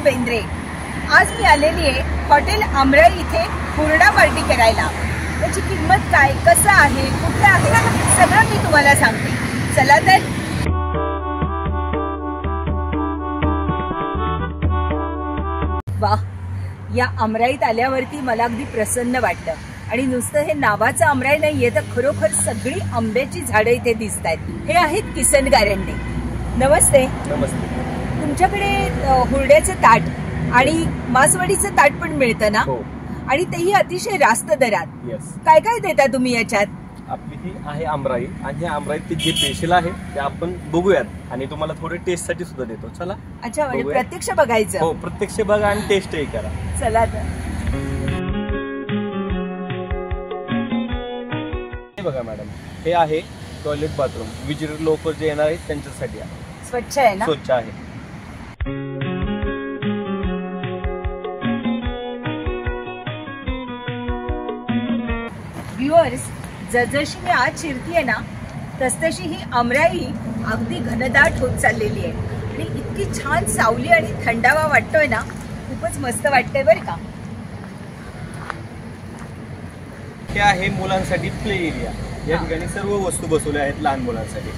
बेंद्रे। आज मी आलेली आहे हॉटेल अमराई इथे हुरडा पार्टी करायला। त्याची किंमत काय, कसं आहे, कुठे आहे, सगळं मी तुम्हाला सांगते। चला तर। वाह, या अमराईत आल्यावरती मला अगदी प्रसन्न वाटतं। आणि नुसतं हे नावाचं अमराई नाहीये तर खरोखर सगळी आंब्याची झाडं इथे दिसत आहेत। हे आहेत किसन गारंडे। नमस्ते। नमस्ते। तुमच्याकडे हुरड्याचं ताट आणि मासवडीचं ताट पण मिळतं ना? हो। आणि तेही अतिशय रास्त दरात। यस। काय काय देता तुम्ही याच्यात? आपली ही आहे आमराई आणि हे आमराईत जे स्पेशल आहे ते आपण बघूयात आणि तुम्हाला थोडे टेस्ट साठी सुद्धा देतो। चला। अच्छा, म्हणजे प्रत्यक्ष बघायचं? हो, प्रत्यक्ष बघा आणि टेस्टही करा। चला तर। हे बघा मॅडम, हे आहे टॉयलेट बाथरूम। विजिटर लोक जे येणार आहेत त्यांच्यासाठी आहे। स्वच्छ आहे ना? स्वच्छ आहे। व्ह्युअर्स, जसजशी मी आज शिरतीये ना तसतशी ही अमराई अगदी घनदाट होत चाललेली आहे आणि इतकी छान सावली आणि थंडावा वाटतोय ना, खूपच मस्त वाटतंय बरं का। हे आहे मुलांसाठी प्ले एरिया। या ठिकाणी सर्व वस्तू बसवल्या आहेत लहान मुलांसाठी।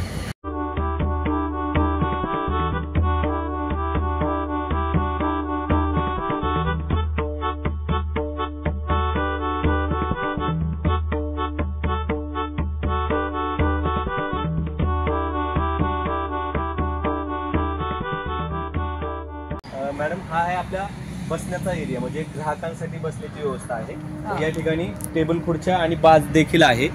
मॅडम, हा आहे आपल्या बसण्याचा एरिया, म्हणजे ग्राहकांसाठी बसण्याची व्यवस्था आहे। या ठिकाणी टेबल खुर्च्या आणि बाज देखील आहे।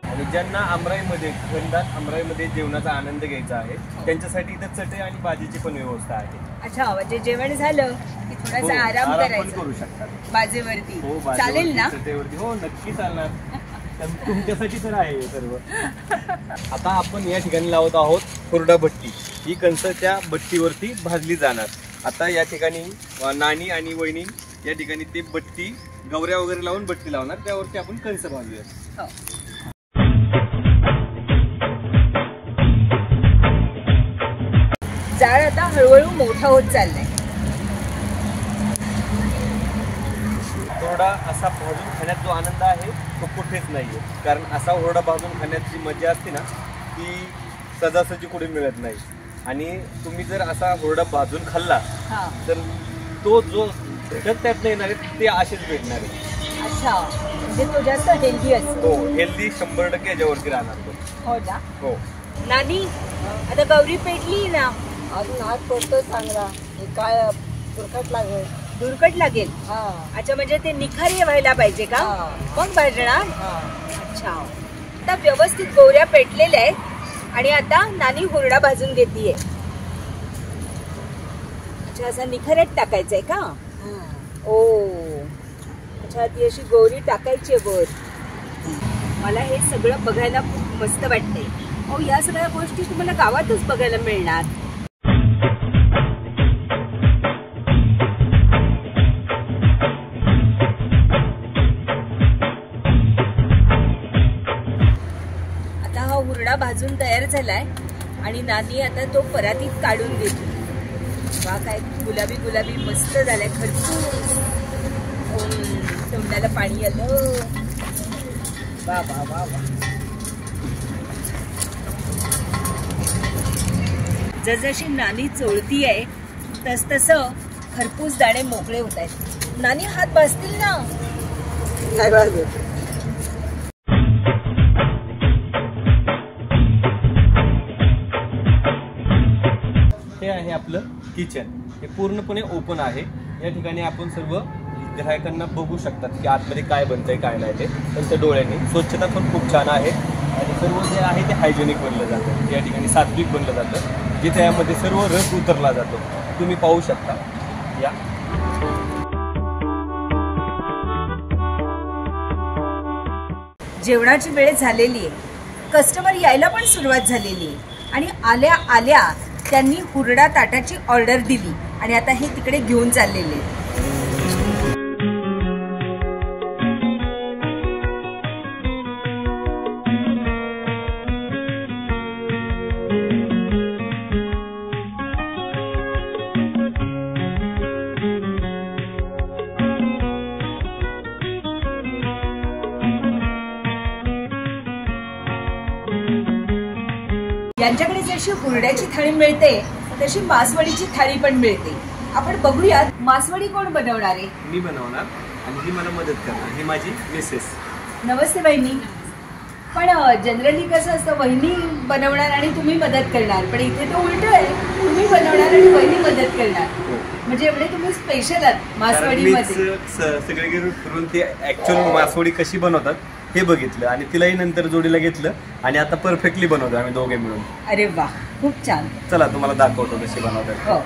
आणि ज्यांना अमराईमध्ये घनदाट अमराईमध्ये जेवणाचा आनंद घ्यायचा आहे त्यांच्यासाठी इथे चटई आणि भाजीची पण व्यवस्था आहे। अच्छा, म्हणजे जेवण झालं की थोडासा आराम करायचा करू शकतात बाजेवरती? हो, चालेल ना? चटईवरती हो, नक्की चालणार। तुमच्यासाठी तर आहे सर्व। आता आपण या ठिकाणी लावत आहोत हुरडा भट्टी। ही कणस त्या भट्टीवरती भाजली जाणार। आता या ठिकाणी नानी आणि वहिनी या ठिकाणी ते भट्टी गवऱ्या वगैरे लावून भट्टी लावणार, त्यावरती आपण कणस भाजूया। जाळ आता हळूहळू मोठा होत चाललाय। हुरडा असा भाजून खाण्यात जो आनंद आहे तो कुठेच नाहीये, कारण असा हुरडा भाजून खाण्याची मजा असते ना ती सहजासहजी कुठे मिळत नाही। आणि तुम्ही जर असा हुरडा भाजून खाल्ला तर तो जो घटक त्यात येणार आहे ते असेच भेटणार आहे। अच्छा, म्हणजे तो जास्त हेल्दी असतो? हो, हेल्दी 100% याच्यावरती राहणार तो। हो ना? हो। नानी, आता गौरी पेटली ना, अजून हात पडतो चांगला, काय दुर्कट लागेल? दुर्कट लागेल? अच्छा, म्हणजे ते निखारी व्हायला पाहिजे का? मग भाजणार? अच्छा, आता व्यवस्थित गौऱ्या पेटलेल्या आहेत आणि आता नानी हुरडा भाजून घेतीये। अच्छा, असा निखाऱ्यात टाकायचंय का? ओ, अच्छा, ती अशी गौरी टाकायची वर। मला हे सगळं बघायला खूप मस्त वाटतंय। अहो, या सगळ्या गोष्टी तुम्हाला गावातच बघायला मिळणार। आता हा हुरडा भाजून तयार झालाय आणि नानी आता तो परातीत काढून देते। वा, काय गुलाबी गुलाबी मस्त झालाय, खरपूस। तोंडाला पाणी आलं। वा वा वा वा। जसजशी नानी चोळती आहे तसतसं खरपूस दाणे मोकळे होत आहेत। नानी, हात भाजतील ना? नाही भाजत। हे आहे आपलं किचन। हे पूर्णपणे ओपन आहे। या ठिकाणी आपण सर्व ग्राहकांना बघू शकतात की आतमध्ये काय बनतंय काय नाही ते त्यांच्या डोळ्यांनी। स्वच्छता पण खूप छान आहे आणि सर्व जे आहे ते हायजेनिक बनलं जातं। या ठिकाणी सात्विक बनलं जातं, जिथे यामध्ये सर्व रस उतरला जातो। तुम्ही पाहू शकता। या जेवणाची वेळ झालेली आहे, कस्टमर यायला पण सुरुवात झालेली आहे आणि आल्या आल्या त्यांनी हुरडा ताटाची ऑर्डर दिली आणि आता हे तिकडे घेऊन चाललेले आहेत। यांच्याकडे जशी हुरड्याची थाळी मिळते तशी मासवडीची थाळी पण मिळते. आपण बघूयात मासवडी कोण बनवणार आहे. मी बनवणार आणि ही मला मदत करणार. ही माझी मिसेस. नमस्ते बहिणी. पण जनरली कसं असतं, वहिनी बनवणार आणि तुम्ही मदत करणार, पण इथे तो उलट आहे, तुम्ही बनवणार आणि वहिनी मदत करणार. म्हणजे एवढे तुम्ही स्पेशल आहात मासवडीमध्ये. सगळीकडे फिरून ते ऍक्च्युअल मासवडी कशी बनवतात हे बघितलं आणि तिलाही नंतर जोडीला घेतलं आणि आता परफेक्टली बनवतो आम्ही दोघे मिळून. अरे वा, खूप छान. चला तुम्हाला दाखवतो कशी बनवतात. हो.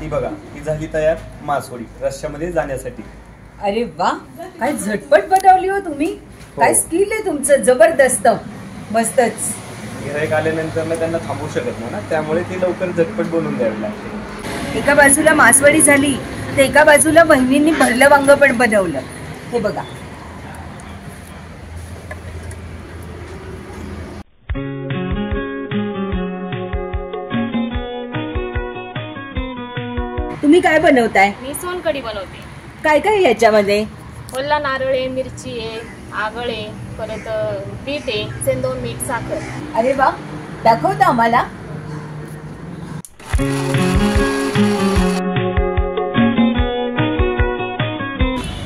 ही बघा, ही झाली तयार मासवडी रश्श्यामध्ये जाण्यासाठी. अरे वा, काय झटपट बनवली हो तुम्ही. काय स्किल आहे तुमचं, जबरदस्त, मस्तच. गिऱ्हाईक आल्यानंतर त्यांना थांबवू शकत नाही ना, त्यामुळे ती लवकर झटपट बनवून द्यावी लागते. एका बाजूला मासवडी झाली तर एका बाजूला बहिणींनी भरलं वांग पण बनवलं. हे बघा. तुम्ही काय बनवताय. मी सोलकढी बनवते. काय काय याच्यामध्ये. ओला नारळ आहे, मिरची आहे, आगळ आहे, परत बीट आहे, सेंदो, मीठ, साखर. अरे वा, दाखवता आम्हाला.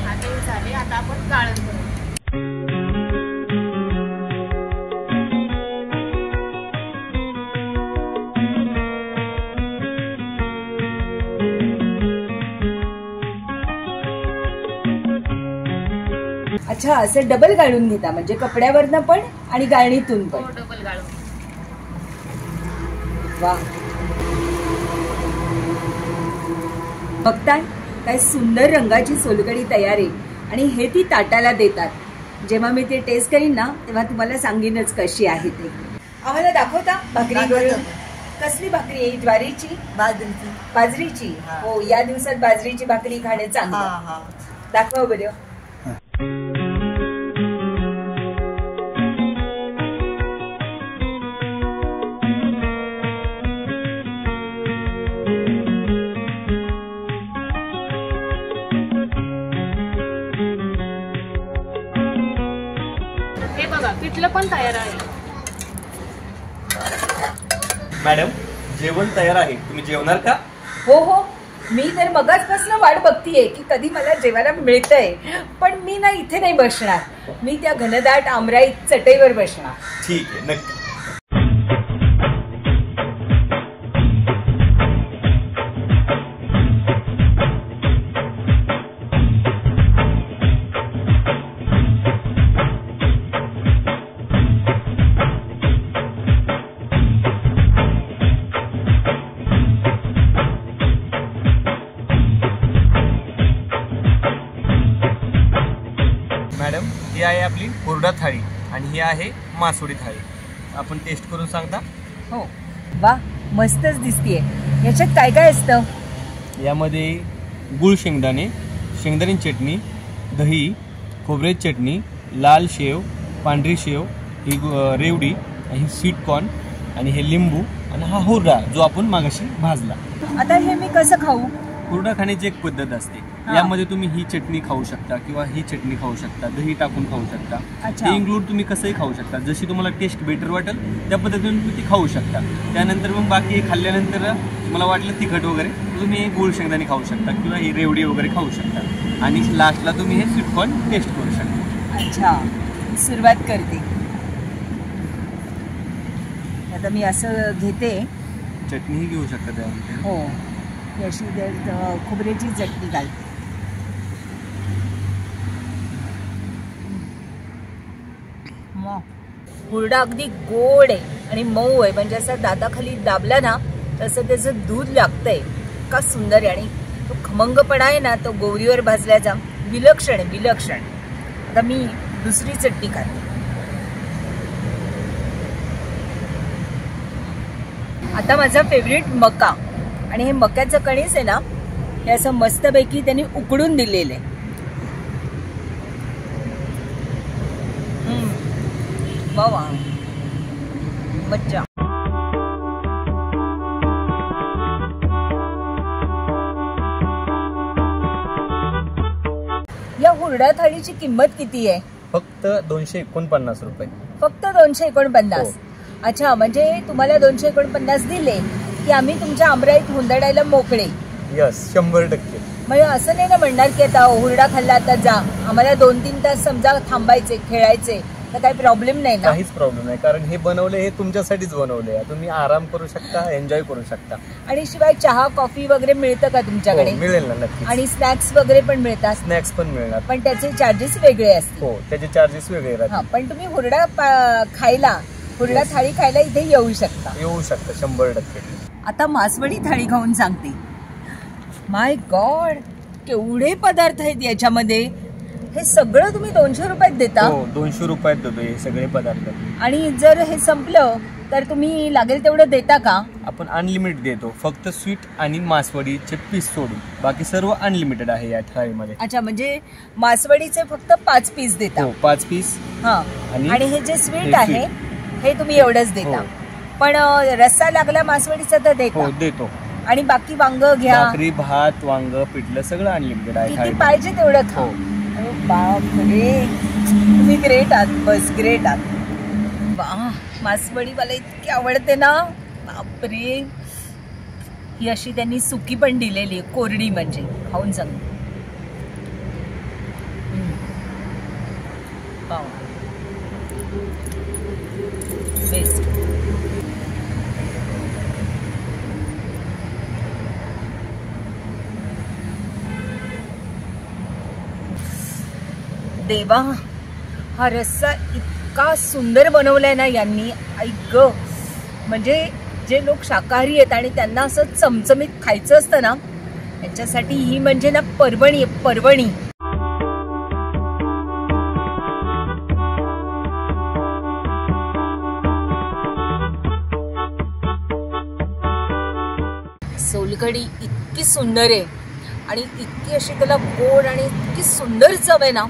आता हे झाले, आता आपण काळण करू. अच्छा, असं डबल गाळून घेता, म्हणजे कपड्यावरनं पण आणि गाळणीतून पण. डबल गाळून. वा, बघताय काय सुंदर रंगाची सोलकढी तयार आहे. आणि हे ती ताटाला देतात. जेव्हा मी ते टेस्ट करीन ना तेव्हा तुम्हाला सांगेनच कशी आहे ते. आम्हाला दाखवता भाकरी करून. कसली भाकरी आहे. ज्वारीची, बाजरीची. हो, या दिवसात बाजरीची भाकरी खाणे चांगलं. दाखवा बरं. हे बघा, पिठलं पण तयार आहे. मॅडम, जेवण तयार आहे, तुम्ही जेवणार का. हो हो, मी तर मगाचपासून वाट बघतीये की कधी मला जेवायला मिळतंय. पण मी ना इथे नाही बसणार, मी त्या घनदाट आमराई चटईवर बसणार. ठीक आहे, नक्की. मॅडम, ही आहे आपली हुरडा थाळी आणि ही आहे मासवडी थाळी. आपण टेस्ट करून सांगता. हो. वा, मस्तच दिसतीये. याच्यात काय काय असतं. यामध्ये गुळ शेंगदाणे, शेंगदाणे चटणी, दही, खोबऱ्याची चटणी, लाल शेव, पांढरी शेव, ही रेवडी, ही स्वीट कॉर्न आणि हे लिंबू आणि हा हुरडा जो आपण मागाशी भाजला. आता हे मी कसं खाऊ. हुरडा खाण्याची एक पद्धत असते. यामध्ये तुम्ही ही चटणी खाऊ शकता किंवा ही चटणी खाऊ शकता, दही टाकून खाऊ शकता. अच्छा. हे इन्क्लूड तुम्ही कसंही खाऊ शकता, जशी तुम्हाला टेस्ट बेटर वाटेल त्या पद्धतीने तुम्ही ती खाऊ शकता. त्यानंतर मग बाकी खाल्ल्यानंतर मला वाटलं तिखट वगैरे तुम्ही गुळ शेंगदाणे खाऊ शकता किंवा ही रेवडी वगैरे खाऊ शकता आणि लास्टला तुम्ही हे स्वीट कॉर्न टेस्ट करू शकता. अच्छा, सुरुवात करते. आता मी असं घेते. चटणीही घेऊ शकता त्यामध्ये. हो, अशी खोबऱ्याची चटणी घालते. हुरडा अगदी गोड आहे आणि मऊ आहे, म्हणजे असं दाताखाली दाबला ना तसं त्याचं दूध लागतंय. का सुंदर आहे. आणि तो खमंगपणा आहे ना तो गौरीवर भाजल्याचा विलक्षण आहे, विलक्षण. आता मी दुसरी चटणी खाते. आता माझा फेवरेट मका, आणि हे मक्याचं कणीस आहे ना हे असं मस्तपैकी त्यांनी उकडून दिलेलं आहे. वा मज्जा. या हुरडा थाळीची किंमत किती आहे? फक्त 249 रुपये. फक्त 249. अच्छा, म्हणजे तुम्हाला 249 दिले की आम्ही तुमच्या आमराईत हुंदडायला मोकळे. यस, 100%. म्हणजे असं नाही ना म्हणणार की आता हुरडा खाल्ला आता जा, आम्हाला 2-3 तास समजा थांबायचे खेळायचे तर काही प्रॉब्लेम नाही ना? काहीच प्रॉब्लेम नाही, कारण हे बनवले हे तुमच्यासाठीच बनवले. तुम्ही आराम करू शकता, एन्जॉय करू शकता. आणि शिवाय चहा कॉफी वगैरे मिळतं का तुमच्याकडे? मिळेल ना, नक्की. आणि स्नॅक्स वगैरे पण मिळतात? स्नॅक्स पण मिळणार, पण त्याचे चार्जेस वेगळे असतील. हो, त्याचे चार्जेस वेगळे हा, राहतात. पण तुम्ही हुरडा हुरडा थाळी खायला इथे येऊ शकता. 100%. आता मासवडी थाळी खाऊन सांगते. माय गॉड, केवढे पदार्थ आहेत याच्यामध्ये. हे सगळं तुम्ही 200 रुपयात देता? हो, 200 रुपयात देतो हे सगळे पदार्थ. आणि जर हे संपलं तर तुम्ही लागेल तेवढं देता का? आपण अनलिमिटेड देतो, फक्त स्वीट आणि मासवडीचे पीस सोडून बाकी सर्व अनलिमिटेड आहे या थाळीमध्ये. अच्छा, म्हणजे मासवडीचे फक्त 5 पीस देता? हो, 5 पीस. हा, आणि हे जे स्वीट आहे हे तुम्ही एवढंच देता. पण रस्सा लागला मासवडीचा तर देता? हो, देतो. आणि बाकी वांग घ्या, भाकरी, भात, वांग, पिठलं सगळं अनलिमिटेड आहे. किती पाहिजे तेवढं खा. अरे बापरे, तुम्ही ग्रेट आहात, बस ग्रेट आहात. वा, मासवडी मला इतकी आवडते ना, बापरे. ही अशी त्यांनी सुकी पण दिलेली आहे, कोरडी, म्हणजे खाऊन सांग. बेस्ट. देवा, हा रस्सा इतका सुंदर बनवलाय ना यांनी, ऐक ग. म्हणजे जे लोक शाकाहारी आहेत आणि त्यांना असं चमचमीत खायचं असतं ना, त्यांच्यासाठी ही म्हणजे ना पर्वणी आहे, पर्वणी. सोलकढी इतकी सुंदर आहे आणि इतकी अशी त्याला गोड आणि इतकी सुंदर चव आहे ना,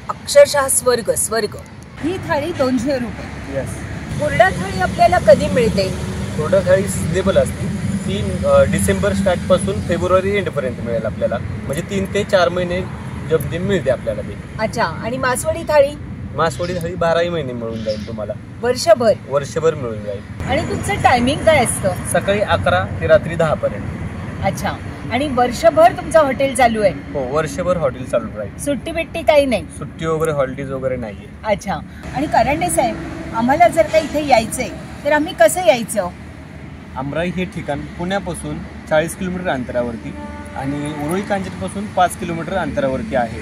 अक्षरशः स्वर्ग स्वर्ग. ही थाळी 200 रुपये. यस. हुरडा थाळी आपल्याला कधी मिळते? हुरडा थाळी सिझनेबल असते. ती डिसेंबर स्टार्ट पासून फेब्रुवारी एंड पर्यंत मिळेल आपल्याला, म्हणजे 3 ते 4 महिने जमदिन मिळते आपल्याला ती. अच्छा, आणि मासवडी थाळी? मासवडी थाळी 12 महिने मिळून जाईल तुम्हाला, वर्षभर मिळून जाईल. आणि तुमचं टायमिंग काय असतं? सकाळी 11 ते रात्री 10 पर्यंत. अच्छा, आणि वर्षभर तुमचं हॉटेल चालू आहे? हो, वर्षभर हॉटेल चालू राहील. सुट्टी बिट्टी काही नाही? सुट्टी वगैरे हॉलिडेज वगैरे नाहीये. अच्छा, आणि करंडे साहेब, आम्हाला जर का इथे यायचंय तर आम्ही कसं यायचं? आमराई हे ठिकाण पुण्यापासून 40 किलोमीटर अंतरावरती आणि उरुळी कांजरपासून 5 किलोमीटर अंतरावरती आहे.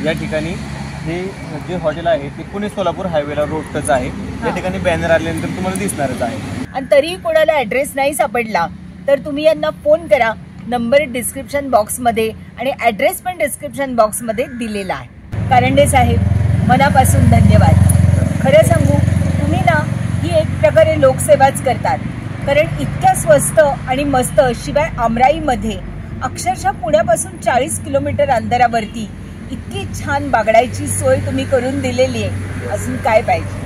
या ठिकाणी हे जे हॉटेल आहे ते पुणे सोलापूर हायवेला रोड टच आहे. या ठिकाणी बॅनर आल्यानंतर तुम्हाला दिसणारच आहे. आणि तरी कोणाला ऍड्रेस नाही सापडला तर तुम्ही यांना फोन करा. नंबर डिस्क्रिप्शन बॉक्समध्ये आणि ऍड्रेस पण डिस्क्रिप्शन बॉक्समध्ये दिलेला आहे. करंडे साहेब, मनापासून धन्यवाद. खरं सांगू, तुम्ही ना ही एक प्रकारे लोकसेवाच करतात. कारण इतक्या स्वस्त आणि मस्त, शिवाय आमराईमध्ये अक्षरशः पुण्यापासून 40 किलोमीटर अंतरावरती इतकी छान बागडायची सोय तुम्ही करून दिलेली आहे. अजून काय पाहिजे?